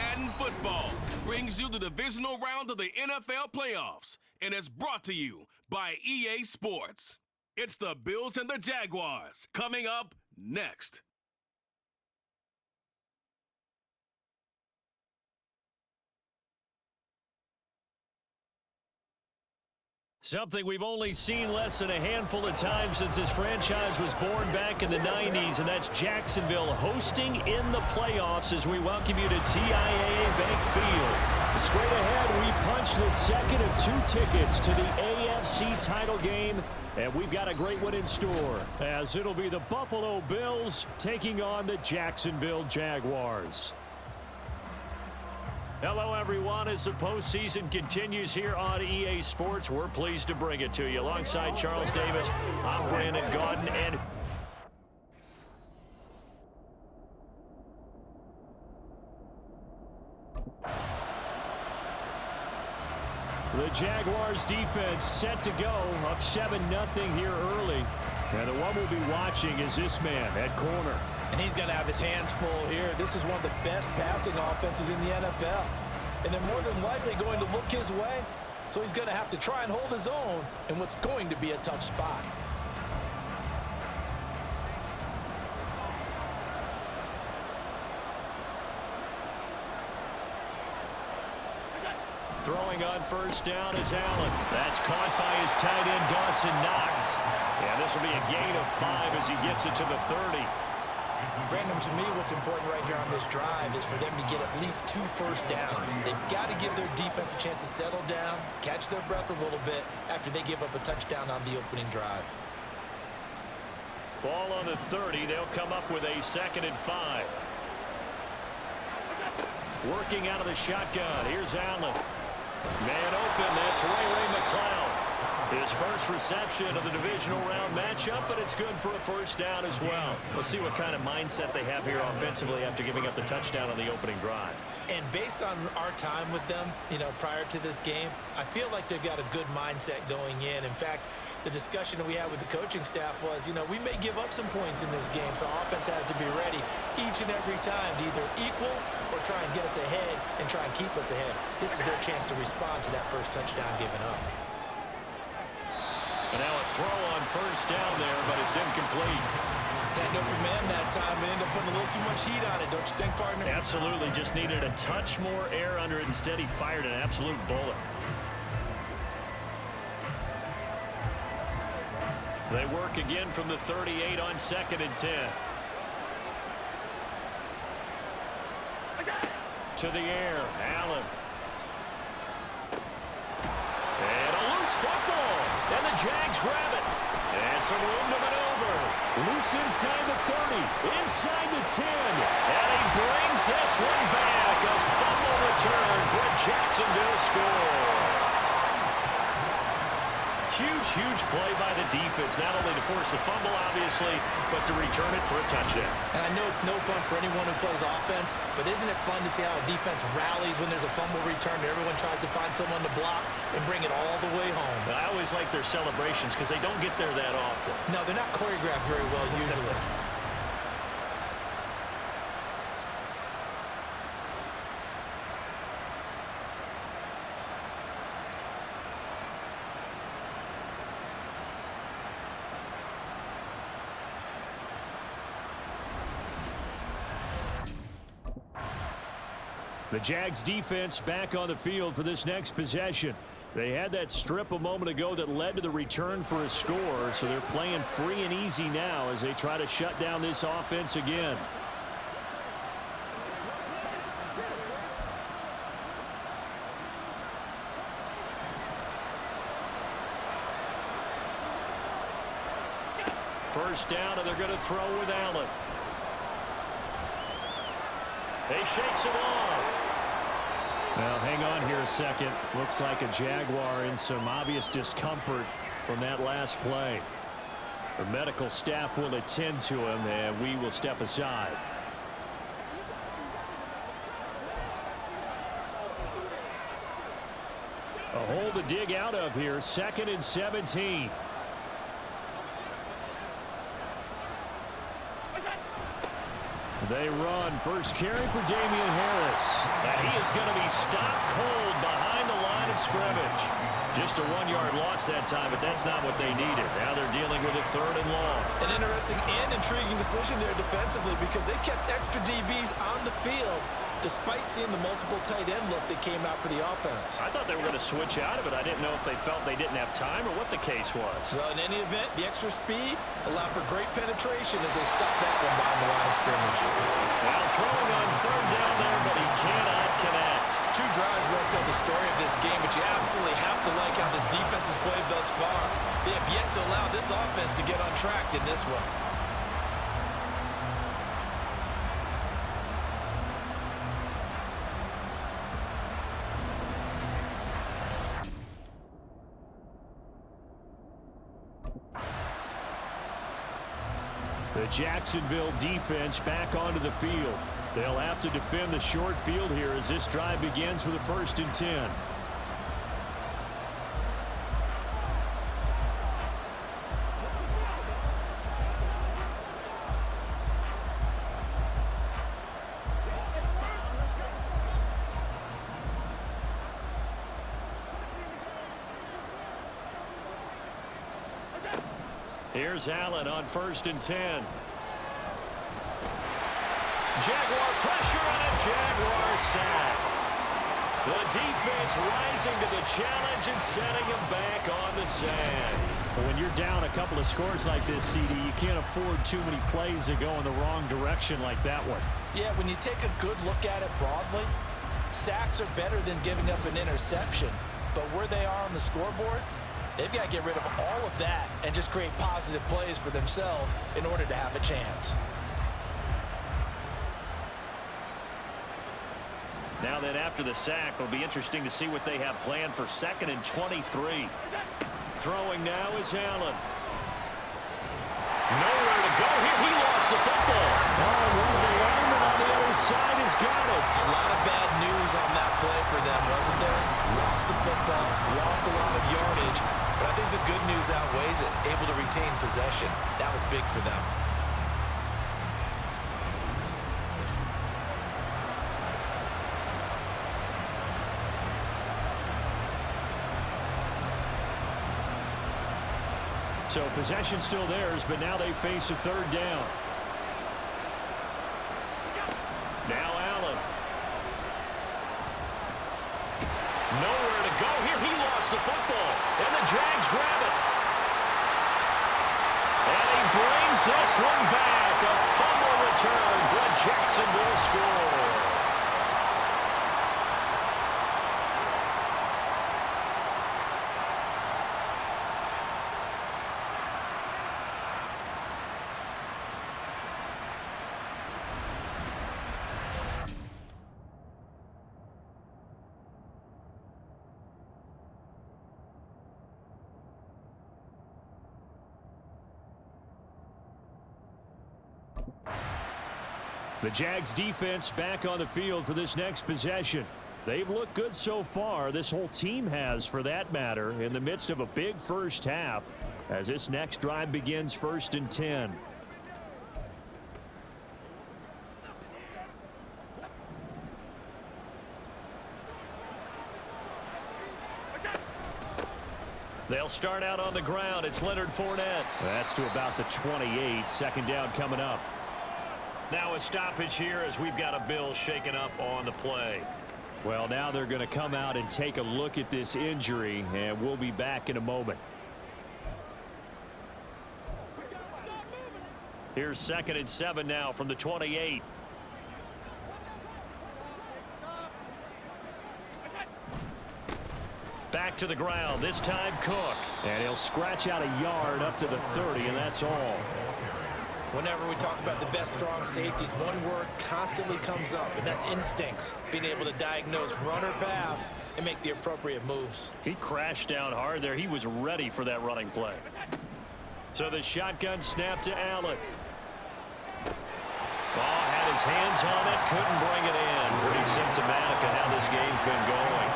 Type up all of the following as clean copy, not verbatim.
Madden Football brings you the divisional round of the NFL playoffs, and it's brought to you by EA Sports. It's the Bills and the Jaguars coming up next. Something we've only seen less than a handful of times since this franchise was born back in the 90s, and that's Jacksonville hosting in the playoffs as we welcome you to TIAA Bank Field. Straight ahead, we punch the second of 2 tickets to the AFC title game, and we've got a great one in store, as it'll be the Buffalo Bills taking on the Jacksonville Jaguars. Hello, everyone. As the postseason continues here on EA Sports, we're pleased to bring it to you. Alongside Charles Davis, I'm Brandon Gaudin, and the Jaguars defense set to go, up 7-0 here early. And the one we'll be watching is this man at corner. And he's going to have his hands full here. This is one of the best passing offenses in the NFL. And they're more than likely going to look his way. So he's going to have to try and hold his own in what's going to be a tough spot. Throwing on first down is Allen. That's caught by his tight end, Dawson Knox. And this will be a gain of 5 as he gets it to the 30. Brandon, to me, what's important right here on this drive is for them to get at least 2 first downs. They've got to give their defense a chance to settle down, catch their breath a little bit after they give up a touchdown on the opening drive. Ball on the 30. They'll come up with a 2nd and 5. Working out of the shotgun. Here's Allen. Man open. That's Ray McCloud. His first reception of the divisional round matchup, but it's good for a first down as well. We'll see what kind of mindset they have here offensively after giving up the touchdown on the opening drive. And based on our time with them, prior to this game, I feel like they've got a good mindset going in. In fact, the discussion that we had with the coaching staff was, we may give up some points in this game, so offense has to be ready each and every time to either equal or try and get us ahead and try and keep us ahead. This is their chance to respond to that first touchdown given up. And now a throw on first down there, but it's incomplete. Had an open man that time and ended up putting a little too much heat on it, don't you think, partner? Absolutely. Just needed a touch more air under it. Instead, he fired an absolute bullet. They work again from the 38 on 2nd and 10. To the air, Allen. And a loose football. And the Jags grab it. And some room to maneuver. Loose inside the 30. Inside the 10. And he brings this one back. A fumble return for a Jacksonville score. Huge play by the defense, not only to force the fumble, obviously, but to return it for a touchdown. And I know it's no fun for anyone who plays offense, but isn't it fun to see how a defense rallies when there's a fumble return and everyone tries to find someone to block and bring it all the way home? I always like their celebrations because they don't get there that often. No, they're not choreographed very well usually. The Jags defense back on the field for this next possession. They had that strip a moment ago that led to the return for a score, so they're playing free and easy now as they try to shut down this offense again. First down, and they're going to throw with Allen. He shakes it off. Well, hang on here a second. Looks like a Jaguar in some obvious discomfort from that last play. The medical staff will attend to him, and we will step aside. A hole to dig out of here. 2nd and 17. They run. First carry for Damian Harris. And he is going to be stopped cold behind the line of scrimmage. Just a 1-yard loss that time, but that's not what they needed. Now they're dealing with a 3rd and long. An interesting and intriguing decision there defensively because they kept extra DBs on the field despite seeing the multiple tight end look that came out for the offense. I thought they were going to switch out of it. I didn't know if they felt they didn't have time or what the case was. Well, in any event, the extra speed allowed for great penetration as they stopped that one behind the line of scrimmage. Now throwing on 3rd down there, but he cannot connect. 2 drives won't tell the story of this game, but you absolutely have to like how this defense has played thus far. They have yet to allow this offense to get on track in this one. The Jacksonville defense back onto the field. They'll have to defend the short field here as this drive begins with a 1st and 10. Here's Allen on 1st and 10. Jaguar pressure on a Jaguar sack. The defense rising to the challenge and setting him back on the sand. When you're down a couple of scores like this, CD, you can't afford too many plays that go in the wrong direction like that one. Yeah, when you take a good look at it broadly, sacks are better than giving up an interception. But where they are on the scoreboard, they've got to get rid of all of that and just create positive plays for themselves in order to have a chance. Now then, after the sack, it'll be interesting to see what they have planned for 2nd and 23. Throwing now is Allen. Nowhere to go here. He lost the football. Oh, one of the linemen on the other side has got it. A lot of bad news on that play for them, wasn't there? Lost the football, lost a lot of yardage, but I think the good news outweighs it. Able to retain possession. That was big for them. So possession still theirs, but now they face a 3rd down. Now Allen. Nowhere to go here. He lost the football, and the Jags grab it. And he brings this one back. A fumble return for a Jacksonville score. The Jags defense back on the field for this next possession. They've looked good so far. This whole team has, for that matter, in the midst of a big first half as this next drive begins 1st and 10. They'll start out on the ground. It's Leonard Fournette. That's to about the 28. 2nd down coming up. Now a stoppage here as we've got a Bill shaken up on the play. Well, now they're going to come out and take a look at this injury, and we'll be back in a moment. Here's 2nd and 7 now from the 28. Back to the ground, this time Cook. And he'll scratch out a yard up to the 30, and that's all. Whenever we talk about the best strong safeties, one word constantly comes up, and that's instincts. Being able to diagnose run or pass and make the appropriate moves. He crashed down hard there. He was ready for that running play. So the shotgun snap to Allen. Ball had his hands on it, couldn't bring it in. Pretty symptomatic of how this game's been going.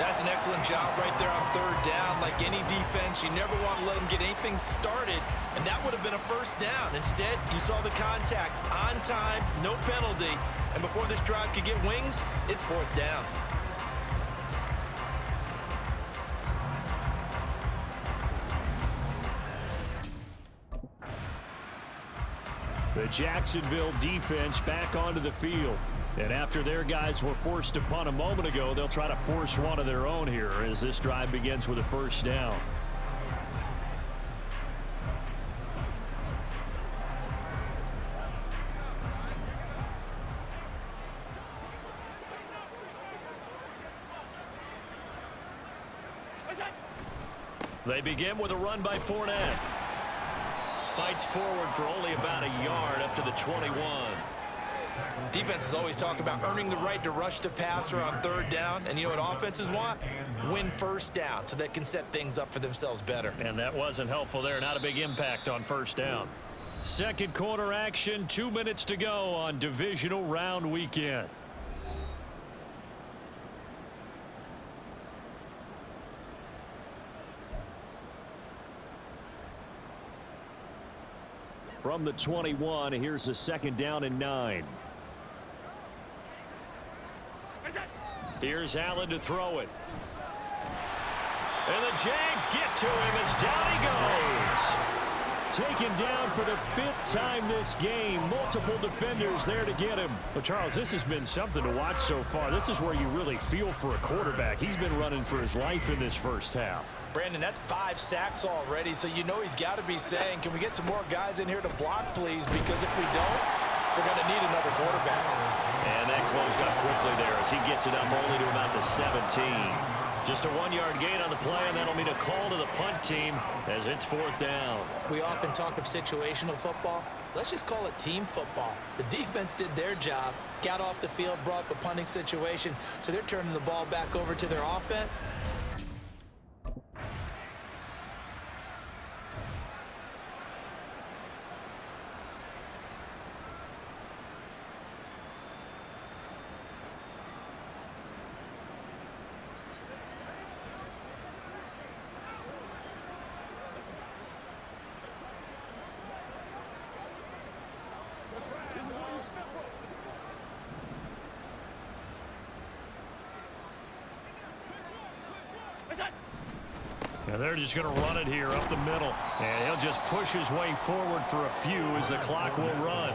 That's an excellent job right there on third down. Like any defense, you never want to let them get anything started, and that would have been a first down. Instead, you saw the contact on time, no penalty, and before this drive could get wings, it's fourth down. The Jacksonville defense back onto the field. And after their guys were forced to punt a moment ago, they'll try to force one of their own here as this drive begins with a first down. They begin with a run by Fournette. Fights forward for only about a yard up to the 21. Defenses always talk about earning the right to rush the passer on third down. And you know what offenses want? Win first down so they can set things up for themselves better. And that wasn't helpful there. Not a big impact on first down. Second quarter action, 2 minutes to go on Divisional Round weekend. From the 21, here's a second down and 9. Here's Allen to throw it. And the Jags get to him as down he goes. Taken down for the 5th time this game. Multiple defenders there to get him. But, Charles, this has been something to watch so far. This is where you really feel for a quarterback. He's been running for his life in this first half. Brandon, that's 5 sacks already, so you know he's got to be saying, can we get some more guys in here to block, please? Because if we don't, we're going to need another quarterback. And that closed up quickly there as he gets it up only to about the 17. Just a 1-yard gain on the play, and that'll mean a call to the punt team as it's fourth down. We often talk of situational football. Let's just call it team football. The defense did their job, got off the field, brought up a punting situation, so they're turning the ball back over to their offense. And they're just going to run it here up the middle. And he'll just push his way forward for a few as the clock will run.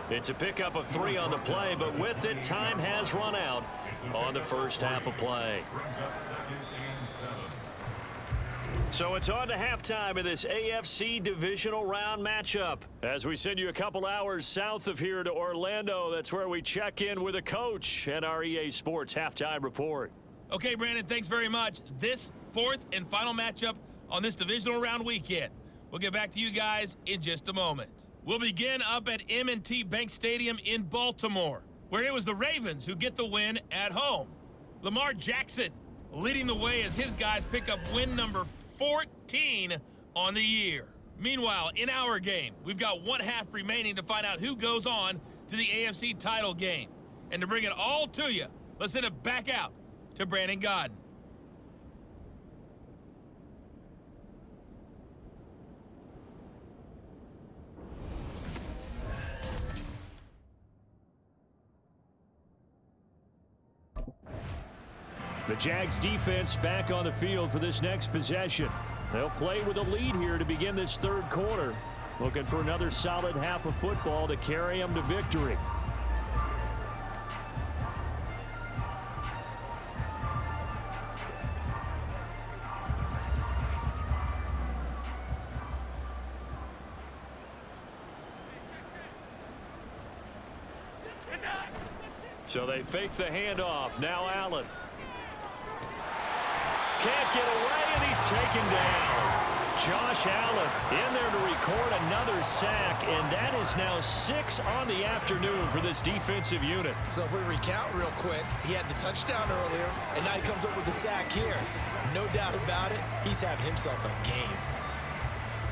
It's a pickup of 3 on the play, but with it, time has run out on the first half of play. So it's on to halftime of this AFC Divisional Round matchup. As we send you a couple hours south of here to Orlando, that's where we check in with a coach and our EA Sports halftime report. Okay, Brandon, thanks very much. This 4th and final matchup on this Divisional Round weekend. We'll get back to you guys in just a moment. We'll begin up at M&T Bank Stadium in Baltimore, where it was the Ravens who get the win at home. Lamar Jackson leading the way as his guys pick up win number 14 on the year. Meanwhile, in our game, we've got 1 half remaining to find out who goes on to the AFC title game. And to bring it all to you, let's send it back out to Brandon Godden. The Jags defense back on the field for this next possession. They'll play with a lead here to begin this third quarter. Looking for another solid half of football to carry them to victory. So they fake the handoff. Now Allen. Can't get away, and he's taken down. Josh Allen in there to record another sack, and that is now 6 on the afternoon for this defensive unit. So if we recount real quick, he had the touchdown earlier, and now he comes up with the sack here. No doubt about it, he's having himself a game.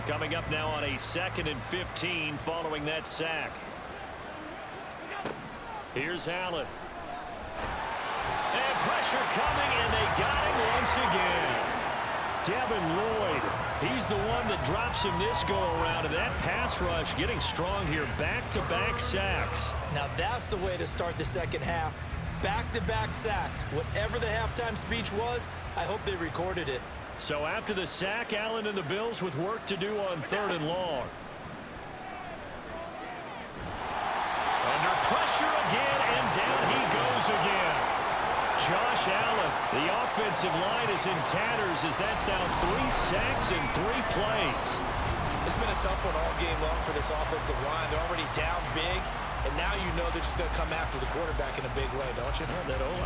Coming up now on a 2nd and 15 following that sack. Here's Allen. And pressure coming, and they got him once again. Devin Lloyd, he's the one that drops him this go-around, and that pass rush getting strong here. Back-to-back sacks. Now that's the way to start the second half. Back-to-back sacks. Whatever the halftime speech was, I hope they recorded it. So after the sack, Allen and the Bills with work to do on 3rd and long. Under pressure again, and down he goes again. Josh Allen, the offensive line is in tatters as that's now 3 sacks in 3 plays. It's been a tough one all game long for this offensive line. They're already down big, and now you know they're just going to come after the quarterback in a big way, don't you?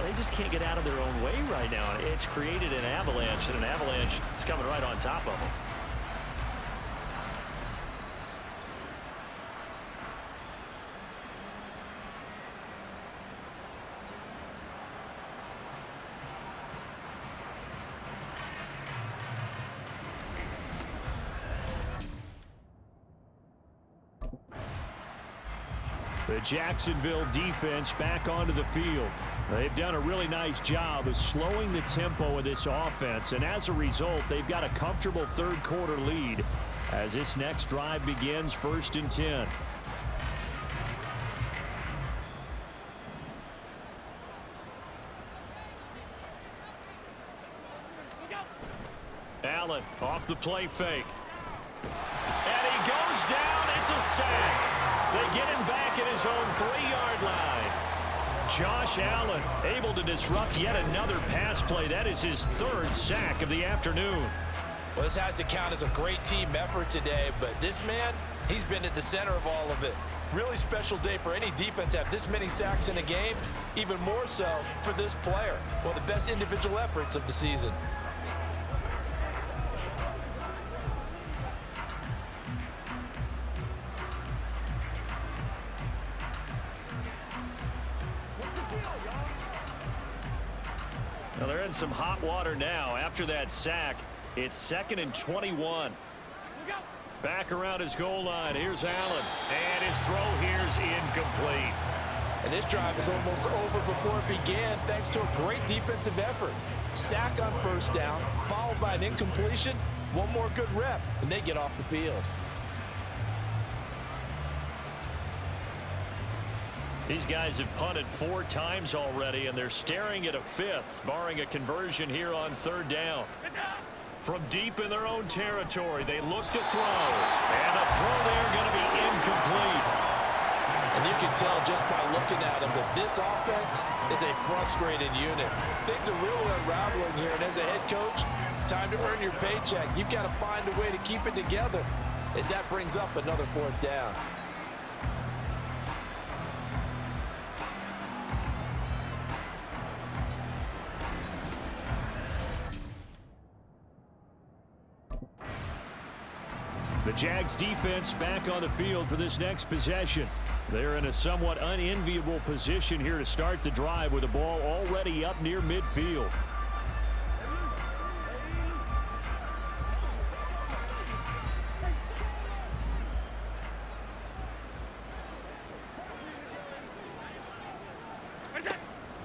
They just can't get out of their own way right now. It's created an avalanche, and an avalanche is coming right on top of them. The Jacksonville defense back onto the field. They've done a really nice job of slowing the tempo of this offense, and as a result, they've got a comfortable third-quarter lead as this next drive begins 1st and 10. Allen off the play fake. And he goes down. It's a sack. They get him back at his own 3-yard line. Josh Allen able to disrupt yet another pass play. That is his 3rd sack of the afternoon. Well, this has to count as a great team effort today, but this man, he's been at the center of all of it. Really special day for any defense to have this many sacks in a game, even more so for this player. One of the best individual efforts of the season. Well, they're in some hot water now. After that sack, it's 2nd and 21. Back around his goal line. Here's Allen. And his throw here's incomplete. And this drive is almost over before it began thanks to a great defensive effort. Sack on 1st down, followed by an incompletion. One more good rep, and they get off the field. These guys have punted 4 times already, and they're staring at a 5th, barring a conversion here on 3rd down. From deep in their own territory, they look to throw. And the throw there going to be incomplete. And you can tell just by looking at them that this offense is a frustrated unit. Things are really unraveling here, and as a head coach, time to earn your paycheck. You've got to find a way to keep it together as that brings up another 4th down. The Jags defense back on the field for this next possession. They're in a somewhat unenviable position here to start the drive with the ball already up near midfield.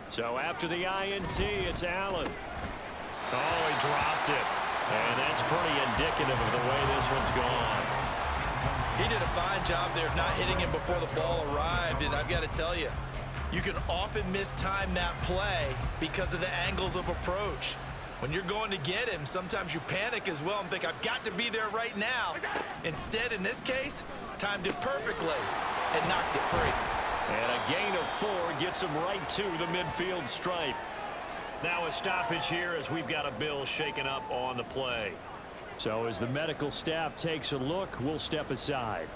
So after the INT, it's Allen. Oh, he dropped it. And that's pretty indicative of the way this one's gone. He did a fine job there of not hitting him before the ball arrived, and I've got to tell you, you can often mistime that play because of the angles of approach. When you're going to get him, sometimes you panic as well and think, I've got to be there right now. Instead, in this case, timed it perfectly and knocked it free. And a gain of 4 gets him right to the midfield stripe. Now a stoppage here as we've got a Bill shaken up on the play. So as the medical staff takes a look, we'll step aside.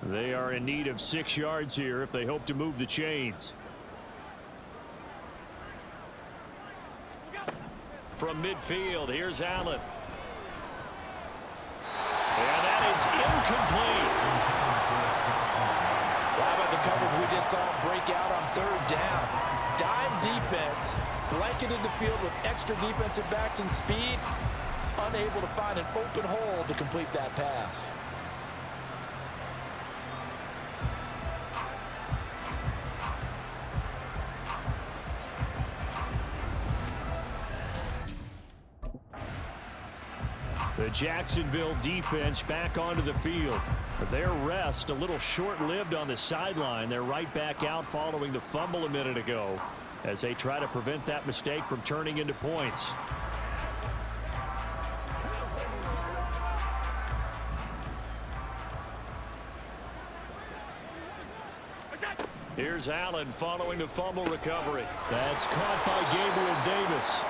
They are in need of 6 yards here if they hope to move the chains. From midfield, here's Allen. And that is incomplete. How about the coverage we just saw break out on 3rd down? Dime defense, blanketed the field with extra defensive backs and speed, unable to find an open hole to complete that pass. The Jacksonville defense back onto the field. Their rest a little short-lived on the sideline. They're right back out following the fumble a minute ago as they try to prevent that mistake from turning into points. Here's Allen following the fumble recovery. That's caught by Gabriel Davis.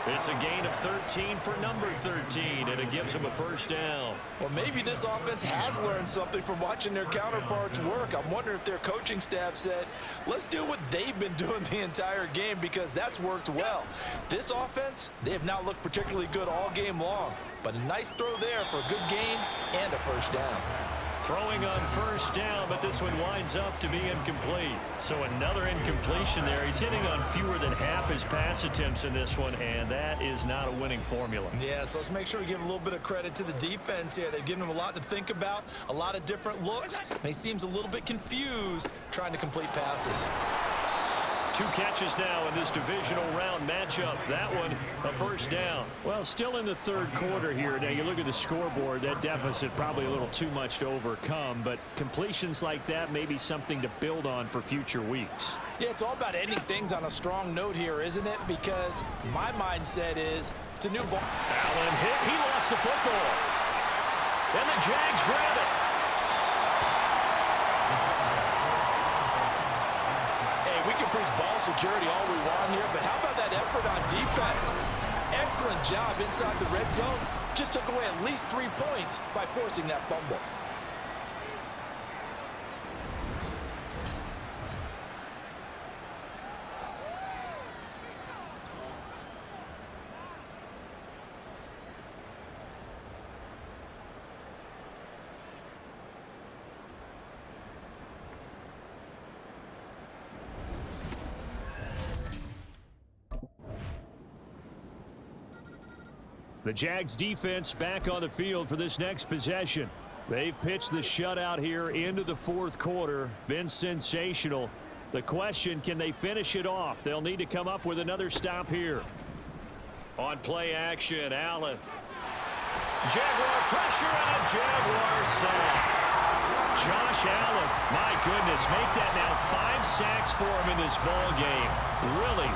It's a gain of 13 for number 13, and it gives him a first down. Well, maybe this offense has learned something from watching their counterparts work. I'm wondering if their coaching staff said, let's do what they've been doing the entire game, because that's worked well. This offense, they have not looked particularly good all game long, but a nice throw there for a good gain and a first down. Throwing on first down, but this one winds up to be incomplete. So another incompletion there. He's hitting on fewer than half his pass attempts in this one, and that is not a winning formula. Yeah, so let's make sure we give a little bit of credit to the defense here. They've given him a lot to think about, a lot of different looks, and he seems a little bit confused trying to complete passes. 2 catches now in this divisional round matchup. That one, a first down. Well, still in the third quarter here. Now, you look at the scoreboard, that deficit probably a little too much to overcome, but completions like that may be something to build on for future weeks. Yeah, it's all about ending things on a strong note here, isn't it? Because my mindset is it's a new ball. Allen hit. He lost the football. And the Jags grab it. We can preach ball security all we want here, but how about that effort on defense? Excellent job inside the red zone. Just took away at least 3 points by forcing that fumble. The Jags defense back on the field for this next possession. They've pitched the shutout here into the fourth quarter. Been sensational. The question, can they finish it off? They'll need to come up with another stop here. On play action, Allen. Jaguar pressure and a Jaguar sack. Josh Allen, my goodness, make that now 5 sacks for him in this ball game. Really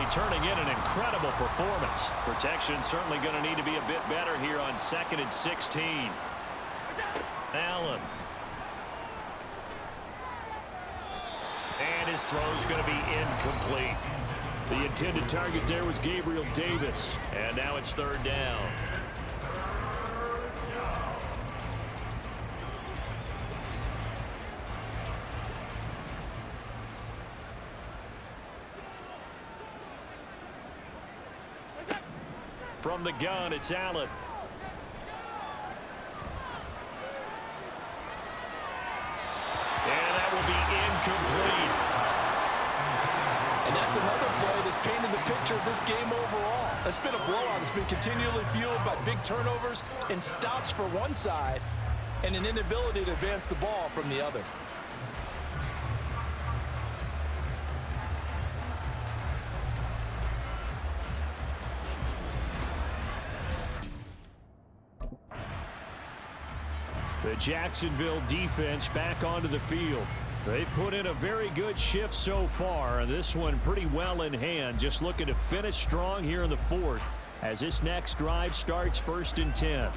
turning in an incredible performance. Protection certainly going to need to be a bit better here on 2nd and 16. Allen. And his throw's going to be incomplete. The intended target there was Gabriel Davis. And now it's 3rd down. From the gun, it's Allen. And that will be incomplete. And that's another play that's painted the picture of this game overall. It's been a blowout. It's been continually fueled by big turnovers and stops for one side and an inability to advance the ball from the other. The Jacksonville defense back onto the field. They've put in a very good shift so far. This one pretty well in hand. Just looking to finish strong here in the 4th as this next drive starts 1st and 10.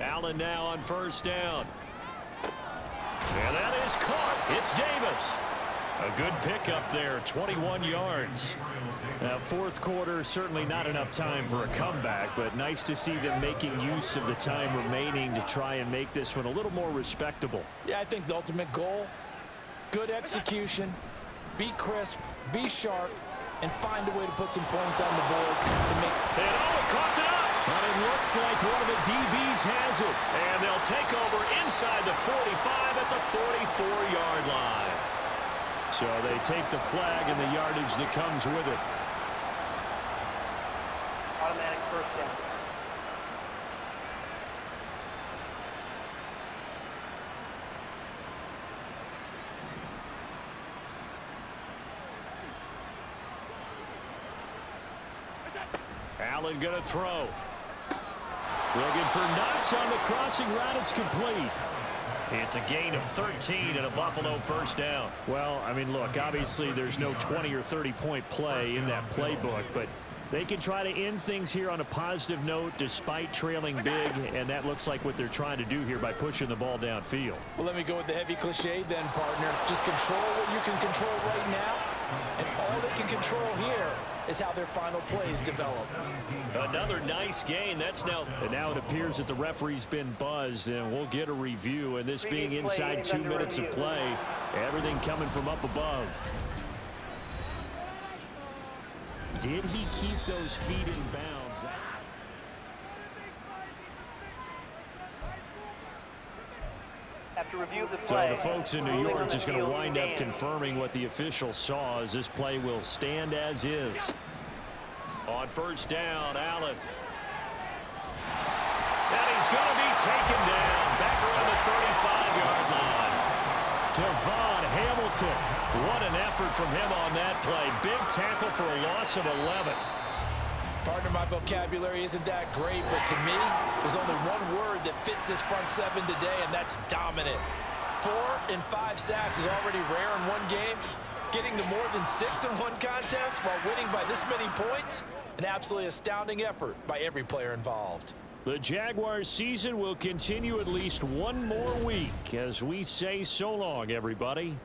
Allen now on 1st down. And that is caught. It's Davis. A good pickup there, 21 yards. Now, 4th quarter, certainly not enough time for a comeback, but nice to see them making use of the time remaining to try and make this one a little more respectable. Yeah, I think the ultimate goal, good execution, be crisp, be sharp, and find a way to put some points on the board to make. And he coughed it up. But it looks like one of the DBs has it. And they'll take over inside the 45 at the 44-yard line. So they take the flag and the yardage that comes with it. Automatic first down. Allen going to throw. Looking for Knox on the crossing route. It's complete. It's a gain of 13 and a Buffalo first down. Well, I mean, look, obviously there's no 20 or 30-point play in that playbook, but they can try to end things here on a positive note despite trailing big, and that looks like what they're trying to do here by pushing the ball downfield. Well, let me go with the heavy cliche then, partner. Just control what you can control right now, and all they can control here is how their final plays develop. Another nice gain. And now it appears that the referee's been buzzed, and we'll get a review. And this being inside 2 minutes of play, everything coming from up above. Did he keep those feet in bounds? After review of the So play, the folks in New York just going to wind up confirming what the official saw, as this play will stand as is. On first down, Allen. And he's going to be taken down back around the 35-yard line. Devon Hamilton. What an effort from him on that play. Big tackle for a loss of 11. Partner, my vocabulary isn't that great, but to me, there's only one word that fits this front seven today, and that's dominant. 4 and 5 sacks is already rare in one game. Getting to more than 6 in one contest while winning by this many points, an absolutely astounding effort by every player involved. The Jaguars season will continue at least one more week as we say so long, everybody.